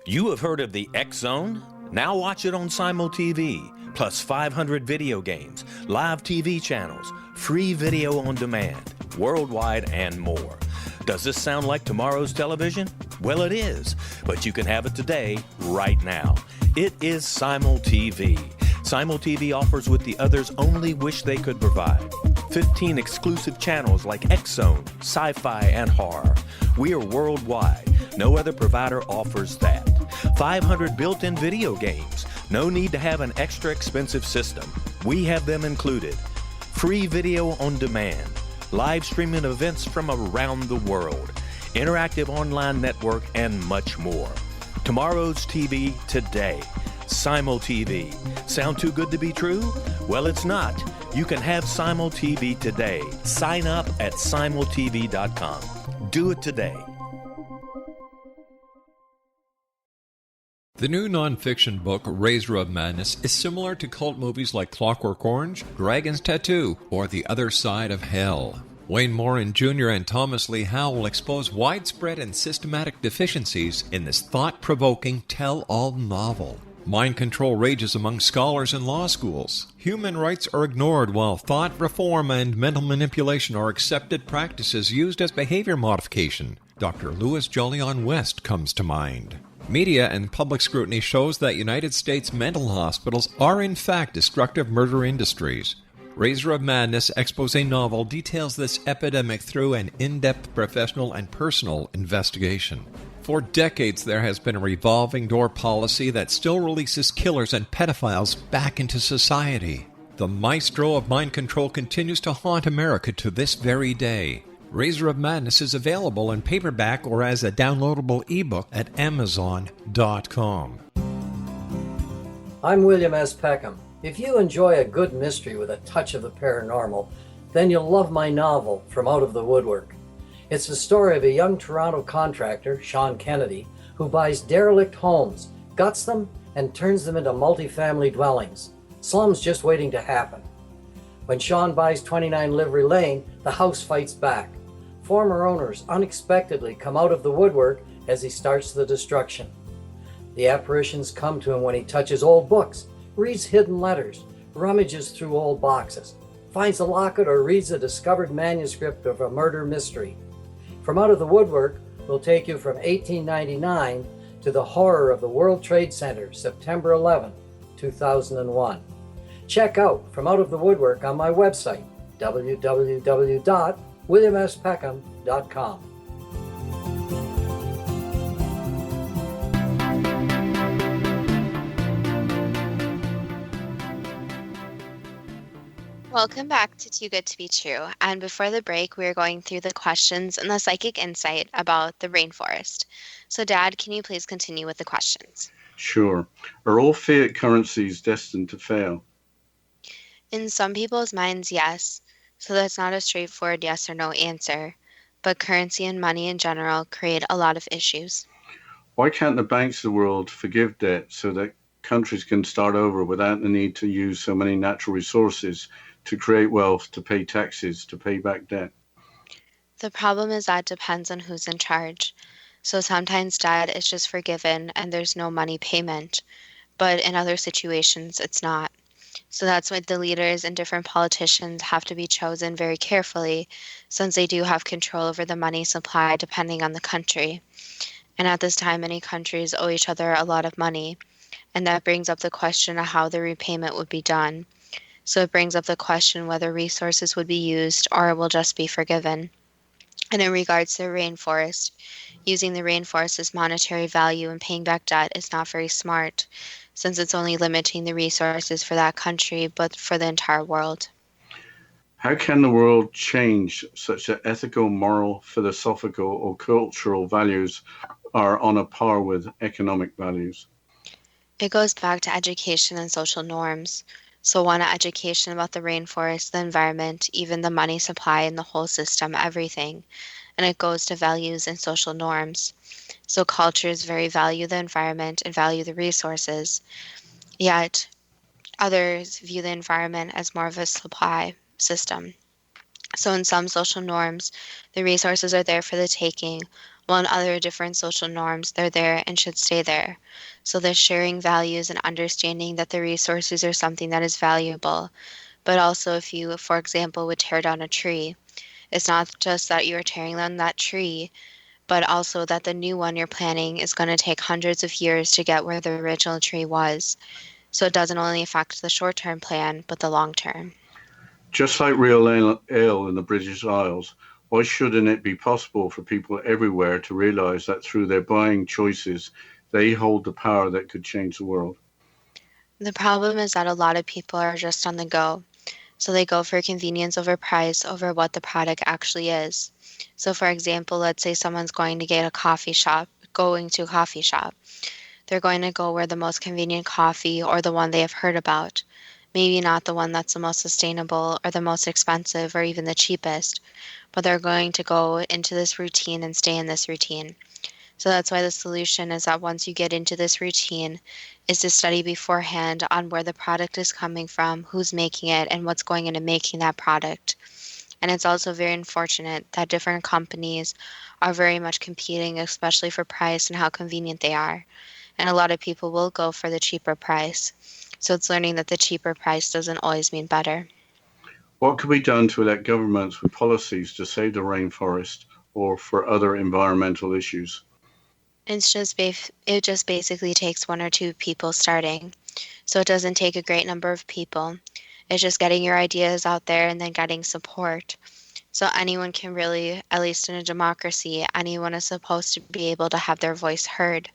You have heard of the X Zone? Now watch it on Simul TV, plus 500 video games, live TV channels, free video on demand, worldwide, and more. Does this sound like tomorrow's television? Well, it is, but you can have it today, right now. It is Simul TV. Simul TV offers what the others only wish they could provide. 15 exclusive channels like X Zone, sci-fi, and horror. We are worldwide. No other provider offers that. 500 built-in video games. No need to have an extra expensive system. We have them included. Free video on demand. Live streaming events from around the world. Interactive online network, and much more. Tomorrow's TV today. Simul TV. Sound too good to be true? Well, it's not. You can have Simul TV today. Sign up at simultv.com. Do it today. The new nonfiction book, Razor of Madness, is similar to cult movies like Clockwork Orange, Dragon's Tattoo, or The Other Side of Hell. Wayne Morin Jr. and Thomas Lee Howe will expose widespread and systematic deficiencies in this thought-provoking tell-all novel. Mind control rages among scholars in law schools. Human rights are ignored while thought reform and mental manipulation are accepted practices used as behavior modification. Dr. Louis Jolyon West comes to mind. Media and public scrutiny shows that United States mental hospitals are in fact destructive murder industries. Razor of Madness expose novel details this epidemic through an in-depth professional and personal investigation. For decades, there has been a revolving door policy that still releases killers and pedophiles back into society. The maestro of mind control continues to haunt America to this very day. Razor of Madness is available in paperback or as a downloadable ebook at Amazon.com. I'm William S. Peckham. If you enjoy a good mystery with a touch of the paranormal, then you'll love my novel, From Out of the Woodwork. It's the story of a young Toronto contractor, Sean Kennedy, who buys derelict homes, guts them, and turns them into multifamily dwellings. Slums just waiting to happen. When Sean buys 29 Livery Lane, the house fights back. Former owners unexpectedly come out of the woodwork as he starts the destruction. The apparitions come to him when he touches old books, reads hidden letters, rummages through old boxes, finds a locket, or reads a discovered manuscript of a murder mystery. From Out of the Woodwork will take you from 1899 to the horror of the World Trade Center, September 11, 2001. Check out From Out of the Woodwork on my website, www.williamspeckham.com. Welcome back to Too Good to Be True. And before the break, we were going through the questions and the psychic insight about the rainforest. So, Dad, can you please continue with the questions? Sure. Are all fiat currencies destined to fail? In some people's minds, yes. So that's not a straightforward yes or no answer. But currency and money in general create a lot of issues. Why can't the banks of the world forgive debt so that countries can start over without the need to use so many natural resources to create wealth, to pay taxes, to pay back debt? The problem is that depends on who's in charge. So sometimes debt is just forgiven and there's no money payment. But in other situations, it's not. So that's why the leaders and different politicians have to be chosen very carefully, since they do have control over the money supply depending on the country. And at this time, many countries owe each other a lot of money. And that brings up the question of how the repayment would be done. So it brings up the question whether resources would be used or will just be forgiven. And in regards to the rainforest, using the rainforest as monetary value and paying back debt is not very smart, since it's only limiting the resources for that country, but for the entire world. How can the world change such that ethical, moral, philosophical, or cultural values are on a par with economic values? It goes back to education and social norms. So one, education about the rainforest, the environment, even the money supply and the whole system, everything. And it goes to values and social norms. So cultures very value the environment and value the resources, yet others view the environment as more of a supply system. So in some social norms, the resources are there for the taking, while in other different social norms, they're there and should stay there. So the sharing values and understanding that the resources are something that is valuable. But also if you, for example, would tear down a tree, it's not just that you are tearing down that tree, but also that the new one you're planting is going to take hundreds of years to get where the original tree was. So it doesn't only affect the short-term plan, but the long-term. Just like real ale in the British Isles, why shouldn't it be possible for people everywhere to realize that through their buying choices, they hold the power that could change the world? The problem is that a lot of people are just on the go. So they go for convenience over price over what the product actually is. So for example, let's say someone's going to get going to a coffee shop. They're going to go where the most convenient coffee or the one they have heard about. Maybe not the one that's the most sustainable or the most expensive or even the cheapest, but they're going to go into this routine and stay in this routine. So that's why the solution is that once you get into this routine, is to study beforehand on where the product is coming from, who's making it, and what's going into making that product. And it's also very unfortunate that different companies are very much competing, especially for price and how convenient they are. And a lot of people will go for the cheaper price. So it's learning that the cheaper price doesn't always mean better. What could be done to elect governments with policies to save the rainforest or for other environmental issues? It just basically takes one or two people starting. So it doesn't take a great number of people. It's just getting your ideas out there and then getting support. So anyone can really, at least in a democracy, anyone is supposed to be able to have their voice heard.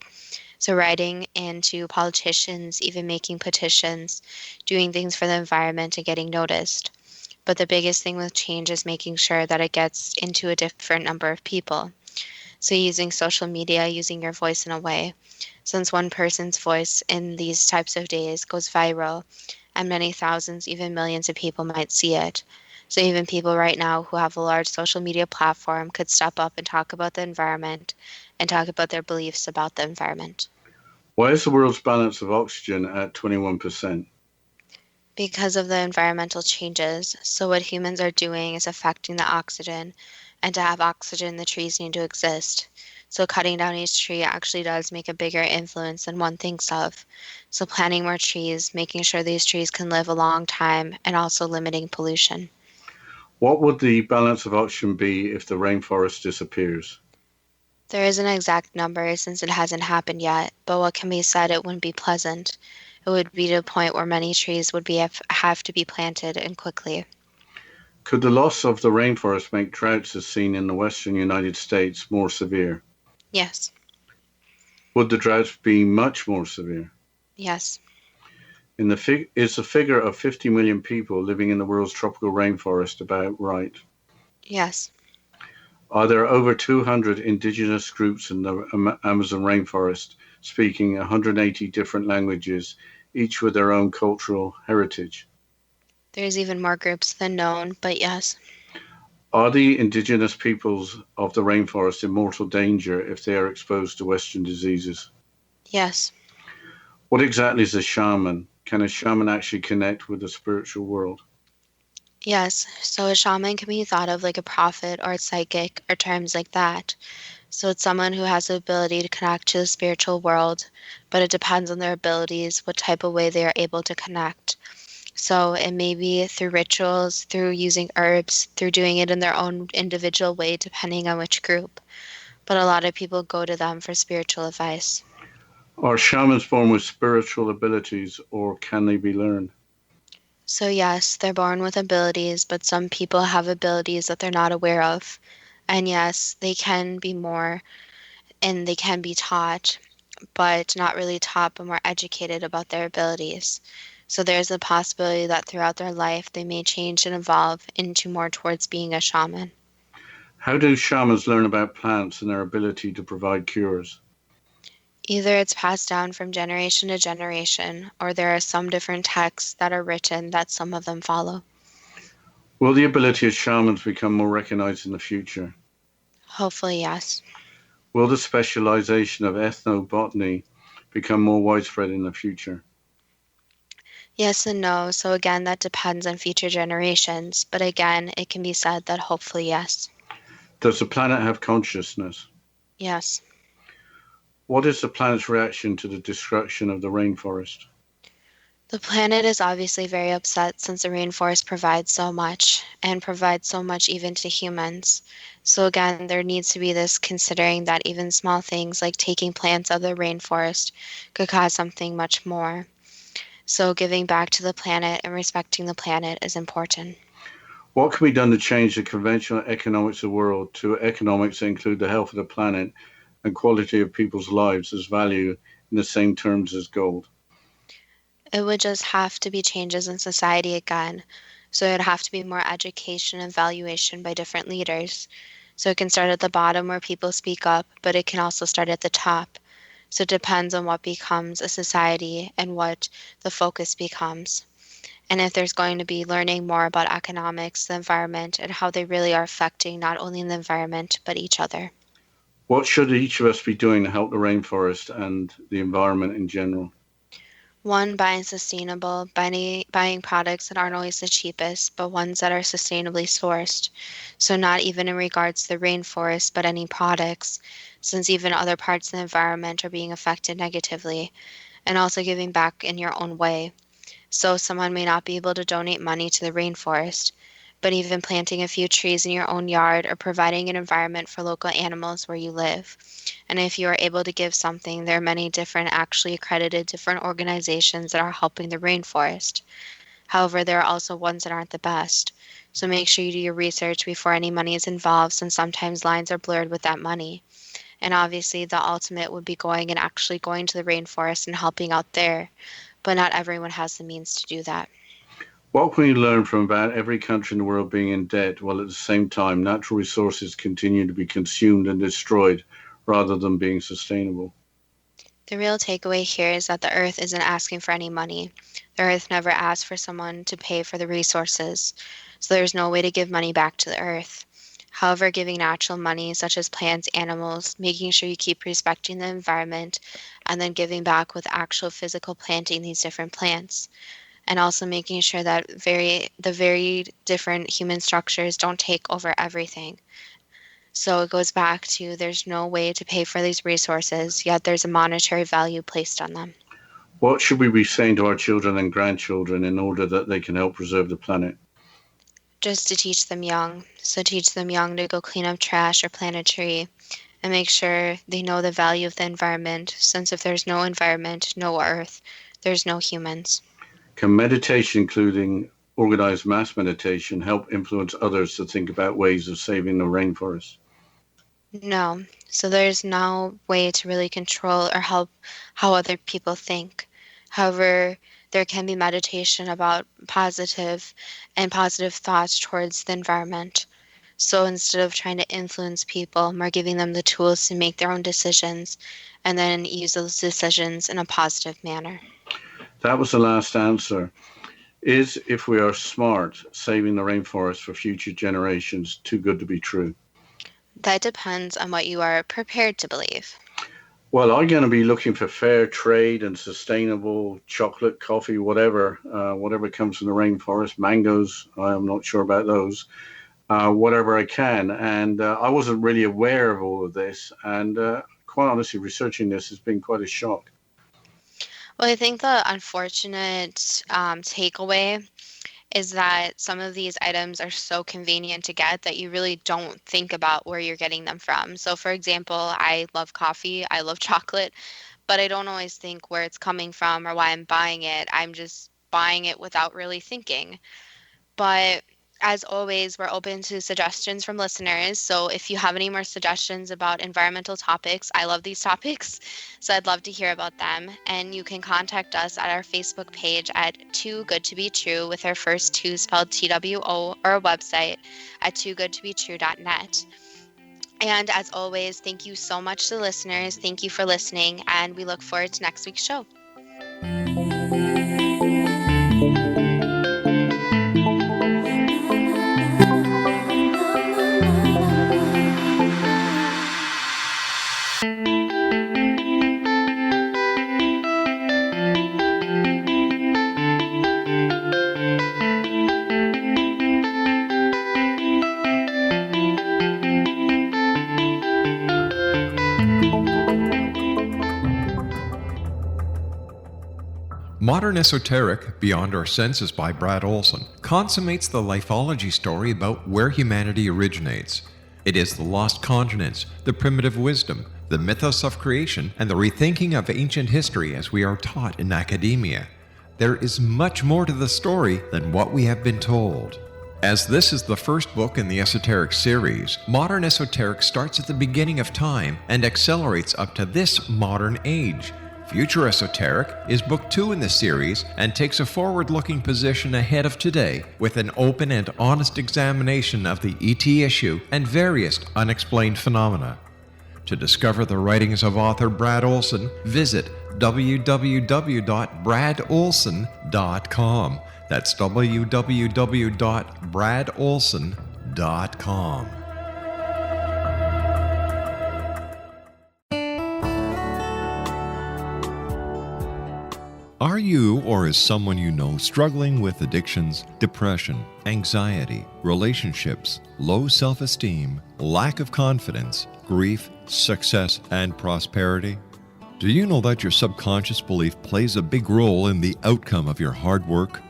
So writing into politicians, even making petitions, doing things for the environment and getting noticed. But the biggest thing with change is making sure that it gets into a different number of people. So using social media, using your voice in a way. Since one person's voice in these types of days goes viral, and many thousands, even millions of people might see it. So even people right now who have a large social media platform could step up and talk about the environment and talk about their beliefs about the environment. Why is the world's balance of oxygen at 21%? Because of the environmental changes. So what humans are doing is affecting the oxygen, and to have oxygen, the trees need to exist. So cutting down each tree actually does make a bigger influence than one thinks of. So planting more trees, making sure these trees can live a long time, and also limiting pollution. What would the balance of oxygen be if the rainforest disappears? There isn't an exact number since it hasn't happened yet, but what can be said it wouldn't be pleasant. It would be to a point where many trees would have to be planted and quickly. Could the loss of the rainforest make droughts as seen in the western United States more severe? Yes, Would the droughts be much more severe? yes, Is the figure of 50 million people living in the world's tropical rainforest about right? yes. Are there over 200 indigenous groups in the Amazon rainforest speaking 180 different languages, each with their own cultural heritage? There's even more groups than known, but yes, Are the indigenous peoples of the rainforest in mortal danger if they are exposed to Western diseases? yes. What exactly is a shaman? Can a shaman actually connect with the spiritual world? Yes, so a shaman can be thought of like a prophet or a psychic or terms like that. So it's someone who has the ability to connect to the spiritual world, but it depends on their abilities, what type of way they are able to connect. So it may be through rituals, through using herbs, through doing it in their own individual way, depending on which group. But a lot of people go to them for spiritual advice. Are shamans born with spiritual abilities or can they be learned? So yes, they're born with abilities, but some people have abilities that they're not aware of. And yes, they can be more and they can be taught, but not really taught, but more educated about their abilities. So there's a possibility that throughout their life they may change and evolve into more towards being a shaman. How do shamans learn about plants and their ability to provide cures? Either it's passed down from generation to generation, or there are some different texts that are written that some of them follow. Will the ability of shamans become more recognized in the future? Hopefully, yes. Will the specialization of ethnobotany become more widespread in the future? Yes and no. So again, that depends on future generations. But again, it can be said that hopefully, yes. Does the planet have consciousness? Yes. What is the planet's reaction to the destruction of the rainforest? The planet is obviously very upset since the rainforest provides so much and provides so much even to humans. So again, there needs to be this considering that even small things like taking plants out of the rainforest could cause something much more. So giving back to the planet and respecting the planet is important. What can be done to change the conventional economics of the world to economics that include the health of the planet and quality of people's lives as value in the same terms as gold? It would just have to be changes in society again. So it would have to be more education and valuation by different leaders. So it can start at the bottom where people speak up, but it can also start at the top. So it depends on what becomes a society and what the focus becomes. And if there's going to be learning more about economics, the environment, and how they really are affecting not only the environment, but each other. What should each of us be doing to help the rainforest and the environment in general? One, buying sustainable, buying products that aren't always the cheapest, but ones that are sustainably sourced. So not even in regards to the rainforest, but any products, since even other parts of the environment are being affected negatively, and also giving back in your own way. So someone may not be able to donate money to the rainforest, but even planting a few trees in your own yard or providing an environment for local animals where you live. And if you are able to give something, there are many different actually accredited different organizations that are helping the rainforest. However, there are also ones that aren't the best. So make sure you do your research before any money is involved, since sometimes lines are blurred with that money. And obviously the ultimate would be going and actually going to the rainforest and helping out there, but not everyone has the means to do that. What can we learn from about every country in the world being in debt while at the same time natural resources continue to be consumed and destroyed rather than being sustainable? The real takeaway here is that the earth isn't asking for any money. The earth never asked for someone to pay for the resources, so there's no way to give money back to the earth. However, giving natural money, such as plants, animals, making sure you keep respecting the environment, and then giving back with actual physical planting these different plants, and also making sure that the very different human structures don't take over everything. So it goes back to there's no way to pay for these resources, yet there's a monetary value placed on them. What should we be saying to our children and grandchildren in order that they can help preserve the planet? Just to teach them young. So teach them young to go clean up trash or plant a tree, and make sure they know the value of the environment, since if there's no environment, no earth, there's no humans. Can meditation, including organized mass meditation, help influence others to think about ways of saving the rainforest? No. So there's no way to really control or help how other people think. However, there can be meditation about positive thoughts towards the environment. So instead of trying to influence people, we're giving them the tools to make their own decisions and then use those decisions in a positive manner. That was the last answer. Is, if we are smart, saving the rainforest for future generations too good to be true? That depends on what you are prepared to believe. Well, I'm going to be looking for fair trade and sustainable chocolate, coffee, whatever comes from the rainforest. Mangoes, I'm not sure about those. Whatever I can. And I wasn't really aware of all of this. And quite honestly, researching this has been quite a shock. Well, I think the unfortunate takeaway is that some of these items are so convenient to get that you really don't think about where you're getting them from. So, for example, I love coffee, I love chocolate, but I don't always think where it's coming from or why I'm buying it. I'm just buying it without really thinking. But as always, we're open to suggestions from listeners. So if you have any more suggestions about environmental topics, I love these topics, so I'd love to hear about them. And you can contact us at our Facebook page at Too Good to Be True, with our first two spelled TWO, or our website at toogoodtobetrue.net. And as always, thank you so much to the listeners. Thank you for listening, and we look forward to next week's show. Modern Esoteric, Beyond Our Senses by Brad Olson, consummates the lifeology story about where humanity originates. It is the lost continents, the primitive wisdom, the mythos of creation, and the rethinking of ancient history as we are taught in academia. There is much more to the story than what we have been told. As this is the first book in the Esoteric series, Modern Esoteric starts at the beginning of time and accelerates up to this modern age. Future Esoteric is book 2 in the series and takes a forward-looking position ahead of today with an open and honest examination of the ET issue and various unexplained phenomena. To discover the writings of author Brad Olson, visit www.bradolson.com. That's www.bradolson.com. Are you or is someone you know struggling with addictions, depression, anxiety, relationships, low self-esteem, lack of confidence, grief, success, and prosperity? Do you know that your subconscious belief plays a big role in the outcome of your hard work?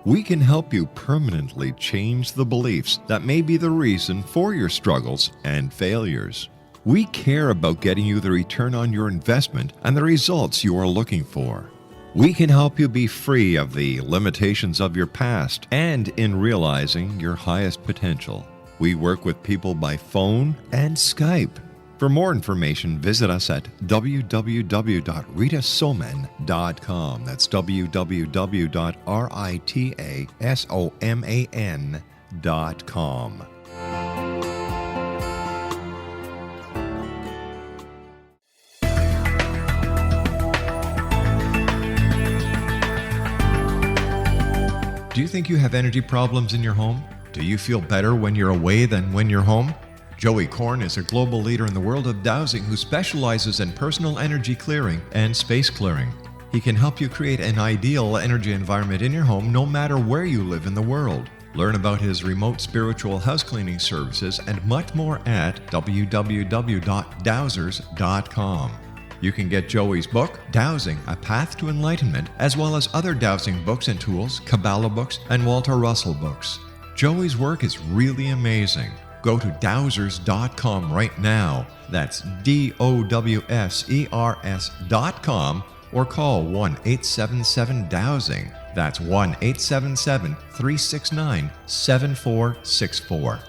We can help you permanently change the beliefs that may be the reason for your struggles and failures. We care about getting you the return on your investment and the results you are looking for. We can help you be free of the limitations of your past and in realizing your highest potential. We work with people by phone and Skype. For more information, visit us at www.ritasoman.com. That's www.ritasoman.com. Do you think you have energy problems in your home? Do you feel better when you're away than when you're home? Joey Korn is a global leader in the world of dowsing who specializes in personal energy clearing and space clearing. He can help you create an ideal energy environment in your home no matter where you live in the world. Learn about his remote spiritual house cleaning services and much more at www.dowsers.com. You can get Joey's book, Dowsing, A Path to Enlightenment, as well as other dowsing books and tools, Kabbalah books, and Walter Russell books. Joey's work is really amazing. Go to dowsers.com right now. That's DOWSERS.com or call 1-877-DOWSING. That's 1-877-369-7464.